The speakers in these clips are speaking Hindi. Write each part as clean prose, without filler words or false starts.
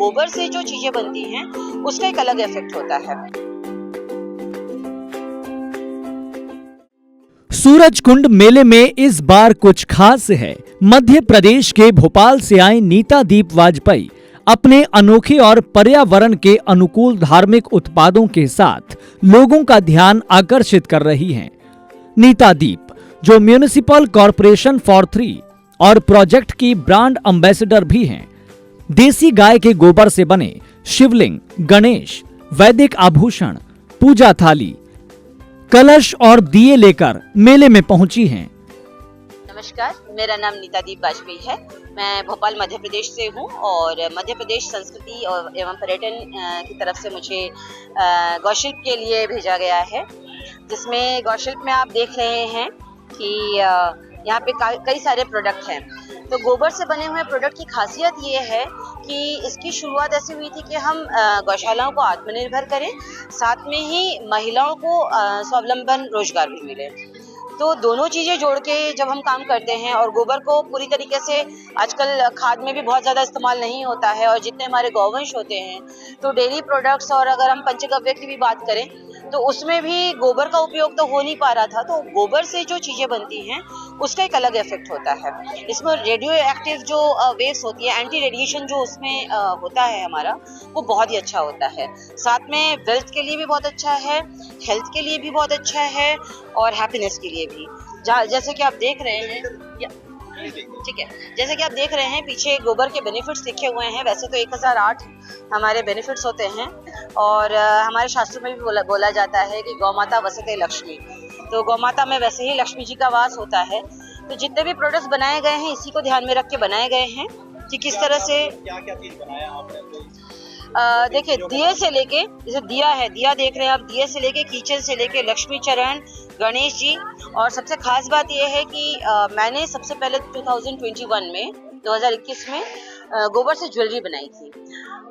गोबर से जो चीजें बनती हैं उसका एक अलग इफेक्ट होता है। सूरजकुंड मेले में इस बार कुछ खास है। मध्य प्रदेश के भोपाल से आई नीता दीप वाजपेयी अपने अनोखे और पर्यावरण के अनुकूल धार्मिक उत्पादों के साथ लोगों का ध्यान आकर्षित कर रही हैं। नीता दीप, जो म्युनिसिपल कॉरपोरेशन फॉर 3 और प्रोजेक्ट की ब्रांड एम्बेसडर भी हैं, देसी गाय के गोबर से बने शिवलिंग, गणेश, वैदिक आभूषण, पूजा थाली, कलश और दिए लेकर मेले में पहुंची हैं। नमस्कार, मेरा नाम नीता दीप वाजपेयी है। मैं भोपाल मध्य प्रदेश से हूँ और मध्य प्रदेश संस्कृति और एवं पर्यटन की तरफ से मुझे गौशिल्प के लिए भेजा गया है, जिसमें गौशिल्प में आप देख रहे हैं कि यहाँ पे कई सारे प्रोडक्ट हैं। तो गोबर से बने हुए प्रोडक्ट की खासियत ये है कि इसकी शुरुआत ऐसी हुई थी कि हम गौशालाओं को आत्मनिर्भर करें, साथ में ही महिलाओं को स्वावलंबन रोजगार भी मिले। तो दोनों चीजें जोड़ के जब हम काम करते हैं और गोबर को पूरी तरीके से, आजकल खाद में भी बहुत ज्यादा इस्तेमाल नहीं होता है और जितने हमारे गौवंश होते हैं तो डेयरी प्रोडक्ट्स, और अगर हम पंचगव्य की भी बात करें तो उसमें भी गोबर का उपयोग तो हो नहीं पा रहा था। तो गोबर से जो चीजें बनती हैं उसका एक अलग इफेक्ट होता है। इसमें रेडियो एक्टिव जो वेव्स होती है, एंटी रेडिएशन जो उसमें होता है हमारा, वो बहुत ही अच्छा होता है। साथ में वेल्थ के लिए भी बहुत अच्छा है, हेल्थ के लिए भी बहुत अच्छा है और हैप्पीनेस के लिए भी। जैसे कि आप देख रहे हैं, ठीक है, जैसे कि आप देख रहे हैं पीछे गोबर के बेनिफिट्स लिखे हुए हैं। वैसे तो 1008 हमारे बेनिफिट्स होते हैं और हमारे शास्त्रों में भी बोला जाता है कि गौ माता वसते लक्ष्मी। तो गौ माता में वैसे ही लक्ष्मी जी का वास होता है। तो जितने भी प्रोडक्ट्स बनाए गए हैं इसी को ध्यान में रख के बनाए गए हैं कि किस तरह से क्या चीज बनाया आपने। देखिए, दिए से लेके, जैसे दिया है, दिया देख रहे हैं आप, दिए से लेके किचन से लेके लक्ष्मी चरण, गणेश जी। और सबसे खास बात यह है कि मैंने सबसे पहले 2021 में गोबर से ज्वेलरी बनाई थी,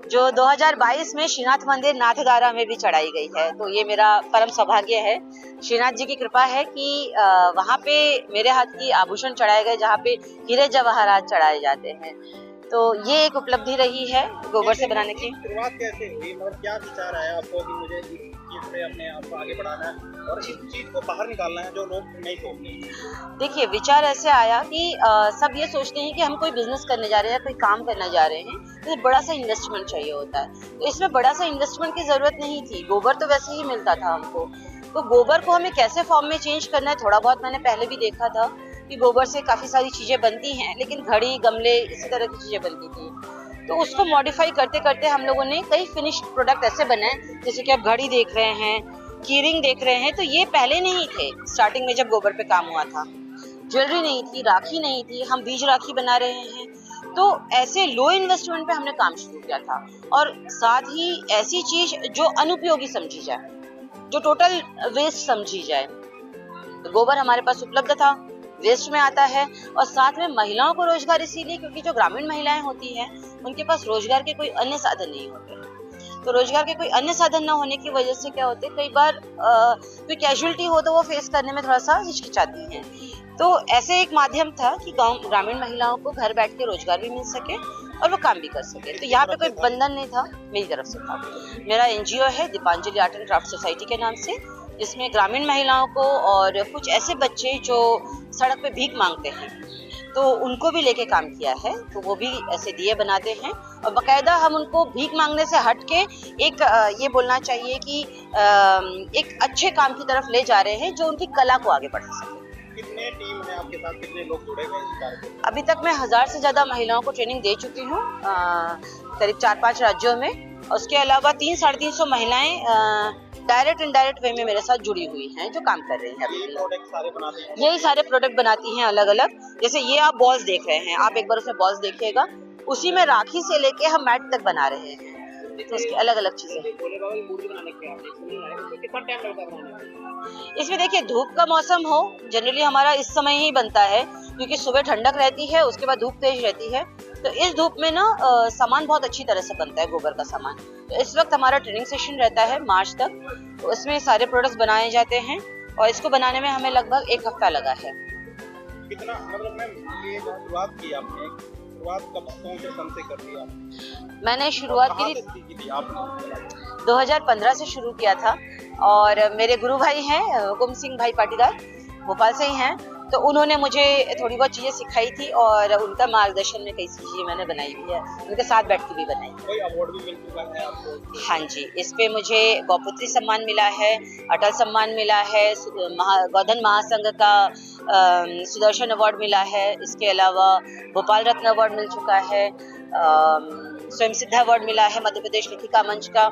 जो 2022 में श्रीनाथ मंदिर नाथद्वारा में भी चढ़ाई गई है। तो ये मेरा परम सौभाग्य है, श्रीनाथ जी की कृपा है कि वहाँ पे मेरे हाथ की आभूषण चढ़ाए गए, जहाँ पे हीरे जवाहरात चढ़ाए जाते हैं। तो ये एक उपलब्धि रही है गोबर से बनाने की। शुरुआत कैसे हुई, मतलब क्या विचार आया आपको कि मुझे इस चीज में अपने आप को आगे बढ़ाना है और इस चीज को बाहर निकालना है जो लोग नहीं सोचते। देखिए, विचार ऐसे आया कि सब ये सोचते हैं कि हम कोई बिजनेस करने जा रहे हैं, कोई काम करने जा रहे हैं, तो बड़ा सा इन्वेस्टमेंट चाहिए होता है। तो इसमें बड़ा सा इन्वेस्टमेंट की जरूरत नहीं थी, गोबर तो वैसे ही मिलता था हमको। तो गोबर को हमें कैसे फॉर्म में चेंज करना है, थोड़ा बहुत मैंने पहले भी देखा था कि गोबर से काफी सारी चीजें बनती हैं, लेकिन घड़ी, गमले, इसी तरह की चीजें बनती थी। तो उसको मॉडिफाई करते करते हम लोगों ने कई फिनिश्ड प्रोडक्ट ऐसे बनाए, जैसे कि आप घड़ी देख रहे हैं, कीरिंग देख रहे हैं। तो ये पहले नहीं थे, स्टार्टिंग में जब गोबर पे काम हुआ था। ज्वेलरी नहीं थी, राखी नहीं थी, हम बीज राखी बना रहे हैं। तो ऐसे लो इन्वेस्टमेंट पे हमने काम शुरू किया था, और साथ ही ऐसी चीज जो अनुपयोगी समझी जाए, जो टोटल वेस्ट समझी जाए। तो गोबर हमारे पास उपलब्ध था, वेस्ट में आता है, और साथ में महिलाओं को रोजगार इसीलिए क्योंकि जो ग्रामीण महिलाएं होती हैं उनके पास रोजगार के कोई अन्य साधन नहीं होते। तो रोजगार के कोई अन्य साधन न होने की वजह से क्या होते है, कई बार कोई कैजुअलिटी हो तो वो फेस करने में थोड़ा सा हिचकिचाती हैं। तो ऐसे एक माध्यम था कि ग्रामीण महिलाओं को घर बैठ के रोजगार भी मिल सके और वो काम भी कर सके। तो यहाँ पे कोई बंधन नहीं था, मेरी तरफ से था। मेरा एनजीओ है Deepanjali art and craft society के नाम से, जिसमें ग्रामीण महिलाओं को और कुछ ऐसे बच्चे जो सड़क पे भीख मांगते हैं तो उनको भी लेके काम किया है। तो वो भी ऐसे दिए बनाते हैं और बाकायदा हम उनको भीख मांगने से हट के एक ये बोलना चाहिए कि एक अच्छे काम की तरफ ले जा रहे हैं जो उनकी कला को आगे बढ़ा सके। कितने टीम है आपके साथ, कितने लोग जुड़े हुए हैं इस कार्यक्रम में? अभी तक मैं 1000 से ज्यादा महिलाओं को ट्रेनिंग दे चुकी हूँ करीब 4-5 राज्यों में। उसके अलावा 300-350 महिलाएं डायरेक्ट इनडायरेक्ट वे में मेरे साथ जुड़ी हुई हैं, जो काम कर रही हैं। ये प्रोडक्ट सारे बनाते हैं? यही सारे प्रोडक्ट बनाती हैं अलग अलग। जैसे ये आप बॉल्स देख रहे हैं, आप एक बार उसमें बॉल्स देखिएगा, उसी में राखी से लेके हम मैट तक बना रहे हैं। तो उसकी अलग अलग चीजें। इसमें देखिए, धूप का मौसम हो, जनरली हमारा इस समय ही बनता है क्योंकि सुबह ठंडक रहती है, उसके बाद धूप तेज रहती है। तो इस धूप में ना सामान बहुत अच्छी तरह से बनता है, गोबर का सामान। तो इस वक्त हमारा ट्रेनिंग सेशन रहता है मार्च तक, तो इसमें सारे प्रोडक्ट्स बनाए जाते हैं और इसको बनाने में हमें लगभग 1 हफ्ता लगा है। कितना, मतलब मैम ये जो शुरुआत की आपने, शुरुआत कब कौन से सन से कर दी आपने? मैंने शुरुआत कहाँ की से की थी आपने? 2015 से शुरू किया था और मेरे गुरु भाई हैं हुकुम सिंह भाई पाटीदार, भोपाल से ही हैं, तो उन्होंने मुझे थोड़ी बहुत चीज़ें सिखाई थी और उनका मार्गदर्शन में कई चीज़ें मैंने बनाई भी है, उनके साथ बैठ के भी बनाई। कोई अवार्ड भी मिल चुका है आपको? हाँ जी, इस पे मुझे गौपुत्री सम्मान मिला है, अटल सम्मान मिला है, गौधन महासंघ का सुदर्शन अवार्ड मिला है, इसके अलावा भोपाल रत्न अवार्ड मिल चुका है, स्वयं सिद्धा अवार्ड मिला है मध्य प्रदेश लेखिका मंच का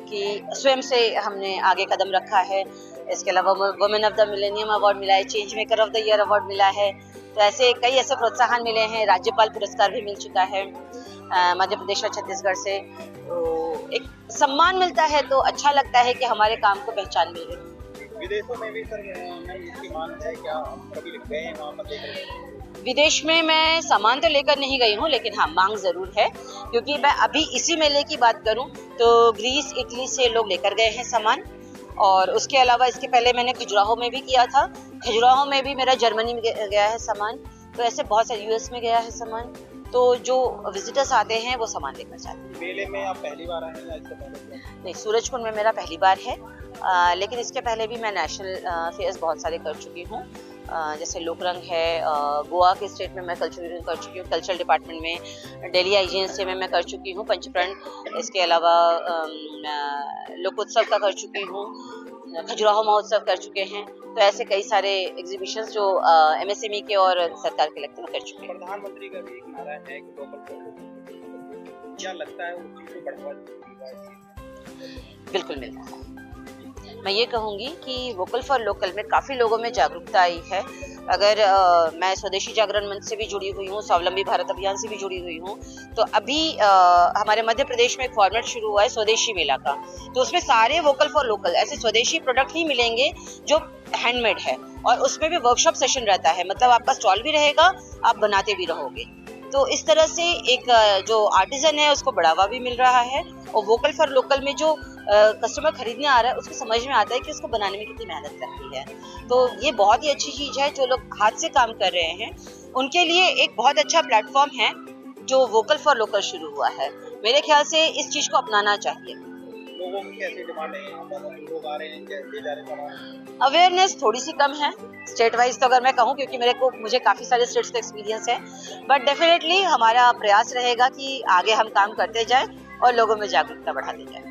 कि स्वयं से हमने आगे कदम रखा है। इसके अलावा women of the millennium award मिला है, change maker of the year award मिला है। तो ऐसे कई ऐसे प्रोत्साहन मिले हैं, राज्यपाल पुरस्कार भी मिल चुका है मध्य प्रदेश और छत्तीसगढ़ से। तो एक सम्मान मिलता है तो अच्छा लगता है कि हमारे काम को पहचान मिल रही है। विदेशों में भी सर इसकी मांग है क्या? आप कभी गए हैं वहाँ पर देख रहे हैं? विदेश में मैं सामान तो लेकर नहीं गई हूँ, लेकिन हाँ मांग जरूर है, क्योंकि मैं अभी इसी मेले की बात करूँ तो ग्रीस इटली से लोग लेकर गए हैं सामान, और उसके अलावा इसके पहले मैंने खजुराहो में भी किया था, खजुराहो में भी मेरा जर्मनी में गया है सामान, तो ऐसे बहुत सारे यूएस में गया है सामान। तो जो विजिटर्स आते हैं वो सामान लेकर जाते हैं। मेले में आप पहली बार आए हैं या इससे पहले? नहीं, सूरजकुंड में मेरा पहली बार है, लेकिन इसके पहले भी मैं नेशनल फेयर्स बहुत सारे कर चुकी हूँ, जैसे लोकरंग है, गोवा के स्टेट में मैं कल्चरल कर चुकी हूँ, कल्चरल डिपार्टमेंट में, दिल्ली आईजीएनसी में मैं कर चुकी हूँ पंचप्रण, इसके अलावा लोकोत्सव का कर चुकी हूँ, खजुराहो महोत्सव कर चुके हैं। तो ऐसे कई सारे एग्जीबिशंस जो एमएसएमई के और सरकार के लगते हैं कर चुके हैं। प्रधानमंत्री का भी एक नारा है कि लोकल फॉर लोकल, क्या लगता है उस चीज को बढ़ावा देगा? बिल्कुल मिलता है। मैं ये कहूँगी कि वोकल फॉर लोकल में काफ़ी लोगों में जागरूकता आई है। अगर मैं स्वदेशी जागरण मंच से भी जुड़ी हुई हूँ, स्वावलंबी भारत अभियान से भी जुड़ी हुई हूँ, तो अभी हमारे मध्य प्रदेश में एक फॉर्मेट शुरू हुआ है स्वदेशी मेला का, तो उसमें सारे वोकल फॉर लोकल ऐसे स्वदेशी प्रोडक्ट ही मिलेंगे जो हैंडमेड है, और उसमें भी वर्कशॉप सेशन रहता है, मतलब आपका स्टॉल भी रहेगा, आप बनाते भी रहोगे। तो इस तरह से एक जो आर्टिजन है उसको बढ़ावा भी मिल रहा है, और वोकल फॉर लोकल में जो कस्टमर खरीदने आ रहा है उसको समझ में आता है कि उसको बनाने में कितनी मेहनत लगती है। तो ये बहुत ही अच्छी चीज़ है, जो लोग हाथ से काम कर रहे हैं उनके लिए एक बहुत अच्छा प्लेटफॉर्म है जो वोकल फॉर लोकल शुरू हुआ है। मेरे ख्याल से इस चीज़ को अपनाना चाहिए। लोगों की कैसी डिमांड है यहाँ पर? लोग आ रहे हैं, कैसे जा रहे हैं? अवेयरनेस थोड़ी सी कम है स्टेट वाइज, तो अगर मैं कहूँ, क्योंकि मुझे काफ़ी सारे स्टेट्स का एक्सपीरियंस है, बट डेफिनेटली हमारा प्रयास रहेगा कि आगे हम काम करते जाएं और लोगों में जागरूकता बढ़ाते जाएं।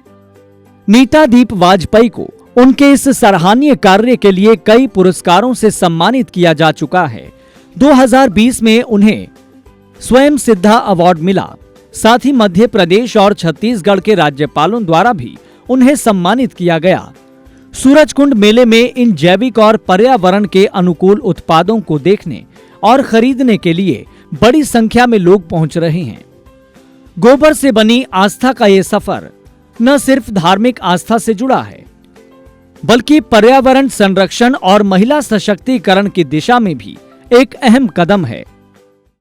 नीता दीप वाजपेयी को उनके इस सराहनीय कार्य के लिए कई पुरस्कारों से सम्मानित किया जा चुका है। 2020 में उन्हें स्वयं सिद्धा अवार्ड मिला। साथ ही मध्य प्रदेश और छत्तीसगढ़ के राज्यपालों द्वारा भी उन्हें सम्मानित किया गया। सूरजकुंड मेले में इन जैविक और पर्यावरण के अनुकूल उत्पादों को देखने और खरीदने के लिए बड़ी संख्या में लोग पहुंच रहे हैं। गोबर से बनी आस्था का ये सफर न सिर्फ धार्मिक आस्था से जुड़ा है, बल्कि पर्यावरण संरक्षण और महिला सशक्तिकरण की दिशा में भी एक अहम कदम है।